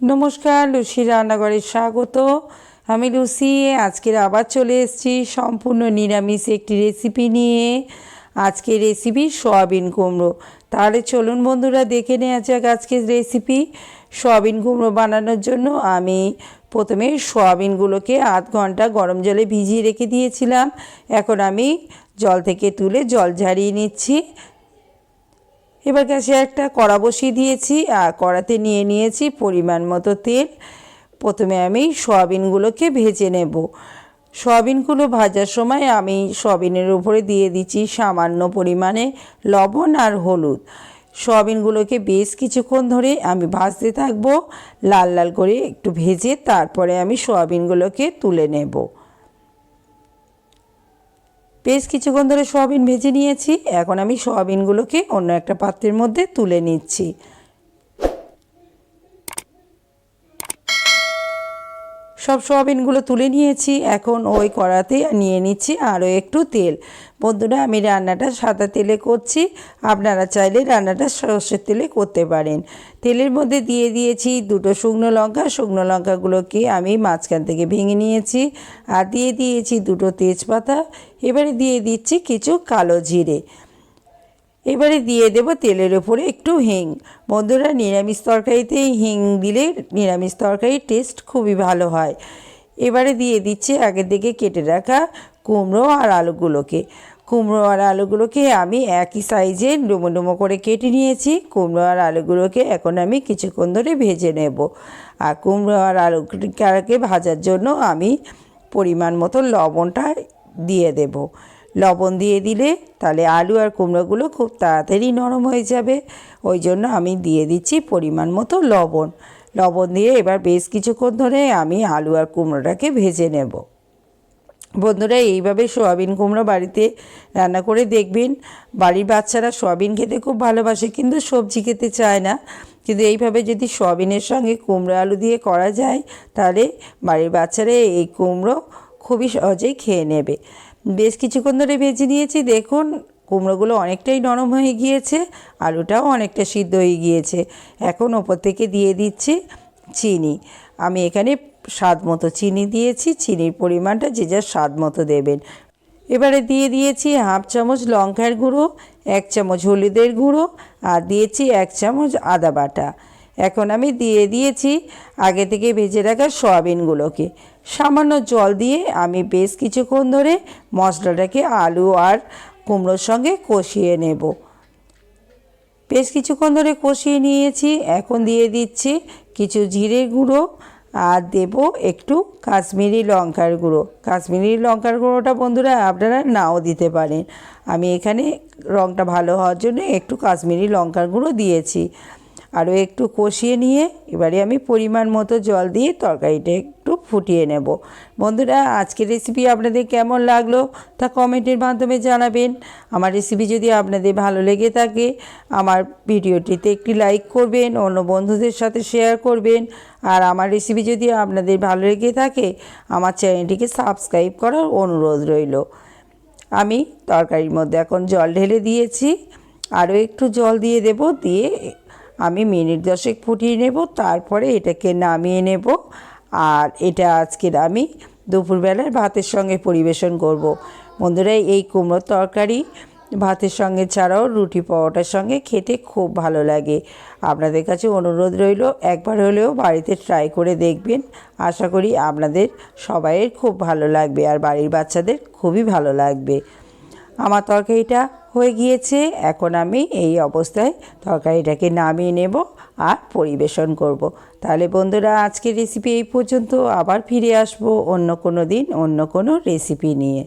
নমস্কার, লুসি রান্নাঘরে স্বাগত। আমি লুসি। আজকের আবার চলে এসেছি সম্পূর্ণ নিরামিষ একটি রেসিপি নিয়ে। আজকের রেসিপি সয়াবিন কুমড়ো। তাহলে চলুন বন্ধুরা দেখে নেওয়া যাক আজকের রেসিপি। সয়াবিন কুমড়ো বানানোর জন্য আমি প্রথমে সয়াবিনগুলোকে আধ ঘন্টা গরম জলে ভিজিয়ে রেখে দিয়েছিলাম। এখন আমি জল থেকে তুলে জল ঝারিয়ে নিচ্ছি। এবার গ্যাসে একটা কড়া বসিয়ে দিয়েছি আর কড়াতে নিয়ে নিয়েছি পরিমাণ মতো তেল। প্রথমে আমি সয়াবিনগুলোকে ভেজে নেব। সয়াবিনগুলো ভাজার সময় আমি সয়াবিনের উপরে দিয়ে দিচ্ছি সামান্য পরিমাণে লবণ আর হলুদ। সয়াবিনগুলোকে বেশ কিছুক্ষণ ধরে আমি ভাজতে থাকবো, লাল লাল করে একটু ভেজে তারপরে আমি সয়াবিনগুলোকে তুলে নেব। বেশ কিছুক্ষণ ধরে সয়াবিন ভেজে নিয়েছি। এখন আমি সয়াবিনগুলোকে অন্য একটা পাত্রের মধ্যে তুলে নিচ্ছি। সব সয়াবিনগুলো তুলে নিয়েছি। এখন ওই কড়াতে নিয়ে নিচ্ছি আরও একটু তেল। বন্ধুরা, আমি রান্নাটা সাদা তেলে করছি, আপনারা চাইলে রান্নাটা সর্ষের তেলে করতে পারেন। তেলের মধ্যে দিয়ে দিয়েছি দুটো শুকনো লঙ্কা। শুকনো লঙ্কাগুলোকে আমি মাঝখান থেকে ভেঙে নিয়েছি আর দিয়ে দিয়েছি দুটো তেজপাতা। এবারে দিয়ে দিচ্ছি কিছু কালো জিরে। এবারে দিয়ে দেব তেলের ওপরে একটু হিং। বন্ধুরা, নিরামিষ তরকারিতে হিং দিলে নিরামিষ তরকারির টেস্ট খুবই ভালো হয়। এবারে দিয়ে দিচ্ছি আগের দিকে কেটে রাখা কুমড়ো আর আলুগুলোকে। কুমড়ো আর আলুগুলোকে আমি একই সাইজে ডুমো ডুমো করে কেটে নিয়েছি। কুমড়ো আর আলুগুলোকে এখন আমি কিছুক্ষণ ধরে ভেজে নেব। আর কুমড়ো আর আলুকে ভাজার জন্য আমি পরিমাণ মতো লবণটা দিয়ে দেব। লবণ দিয়ে দিলে তাহলে আলু আর কুমড়োগুলো খুব তাড়াতাড়ি নরম হয়ে যাবে। ওই জন্য আমি দিয়ে দিচ্ছি পরিমাণ মতো লবণ। লবণ দিয়ে এবার বেশ কিছুক্ষণ ধরে আমি আলু আর কুমড়োটাকে ভেজে নেব। বন্ধুরা, এইভাবে সয়াবিন কুমড়ো বাড়িতে রান্না করে দেখবেন। বাড়ির বাচ্চারা সয়াবিন খেতে খুব ভালোবাসে, কিন্তু সবজি খেতে চায় না। কিন্তু এইভাবে যদি সয়াবিনের সঙ্গে কুমড়ো আলু দিয়ে করা যায় তাহলে বাড়ির বাচ্চারা এই কুমড়ো খুবই সহজেই খেয়ে নেবে। বেশ কিছুক্ষণ ধরে ভেজে নিয়েছি। দেখুন, কুমড়োগুলো অনেকটাই নরম হয়ে গিয়েছে, আলুটাও অনেকটা সিদ্ধ হয়ে গিয়েছে। এখন ওপর থেকে দিয়ে দিচ্ছি চিনি। আমি এখানে স্বাদ মতো চিনি দিয়েছি। চিনির পরিমাণটা যে যার স্বাদ মতো দেবেন। এবারে দিয়ে দিয়েছি হাফ চামচ লঙ্কার গুঁড়ো, 1 চামচ হলুদের গুঁড়ো আর দিয়েছি 1 চামচ আদা বাটা। এখন আমি দিয়ে দিয়েছি আগে থেকে ভেজে রাখা সয়াবিনগুলোকে। সামান্য জল দিয়ে আমি বেশ কিছুক্ষণ ধরে মশলাটাকে আলু আর কুমড়োর সঙ্গে কষিয়ে নেব। বেশ কিছুক্ষণ ধরে কষিয়ে নিয়েছি। এখন দিয়ে দিচ্ছি কিছু জিরে গুঁড়ো আর দেব একটু কাশ্মীরি লঙ্কার গুঁড়ো। কাশ্মীরি লঙ্কার গুঁড়োটা বন্ধুরা আপনারা নাও দিতে পারেন। আমি এখানে রঙটা ভালো হওয়ার জন্য একটু কাশ্মীরি লঙ্কার গুঁড়ো দিয়েছি। আরও একটু কষিয়ে নিয়ে এবারে আমি পরিমাণ মতো জল দিয়ে তরকারিটা একটু ফুটিয়ে নেব। বন্ধুরা, আজকের রেসিপি আপনাদের কেমন লাগলো তা কমেন্টের মাধ্যমে জানাবেন। আমার রেসিপি যদি আপনাদের ভালো লেগে থাকে আমার ভিডিওটিতে একটি লাইক করবেন, অন্য বন্ধুদের সাথে শেয়ার করবেন। আর আমার রেসিপি যদি আপনাদের ভালো লেগে থাকে আমার চ্যানেলটিকে সাবস্ক্রাইব করার অনুরোধ রইল। আমি তরকারির মধ্যে এখন জল ঢেলে দিয়েছি। আরও একটু জল দিয়ে দেব। দিয়ে আমি মিনিট 10 ফুটিয়ে নেব, তারপরে এটাকে নামিয়ে নেব। আর এটা আজকের আমি দুপুরবেলার ভাতের সঙ্গে পরিবেশন করব। বন্ধুরা, এই কুমড়োর তরকারি ভাতের সঙ্গে ছাড়াও রুটি পরোটার সঙ্গে খেতে খুব ভালো লাগে। আপনাদের কাছে অনুরোধ রইল একবার হলেও বাড়িতে ট্রাই করে দেখবেন। আশা করি আপনাদের সবাইয়ের খুব ভালো লাগবে আর বাড়ির বাচ্চাদের খুবই ভালো লাগবে। আমার তরকারিটা হয়ে গিয়েছে। এখন আমি এই অবস্থায় তরকারিটাকে নামিয়ে নেব আর পরিবেশন করব। তাহলে বন্ধুরা, আজকের রেসিপি এই পর্যন্ত। আবার ফিরে আসবো অন্য কোনো দিন অন্য কোনো রেসিপি নিয়ে।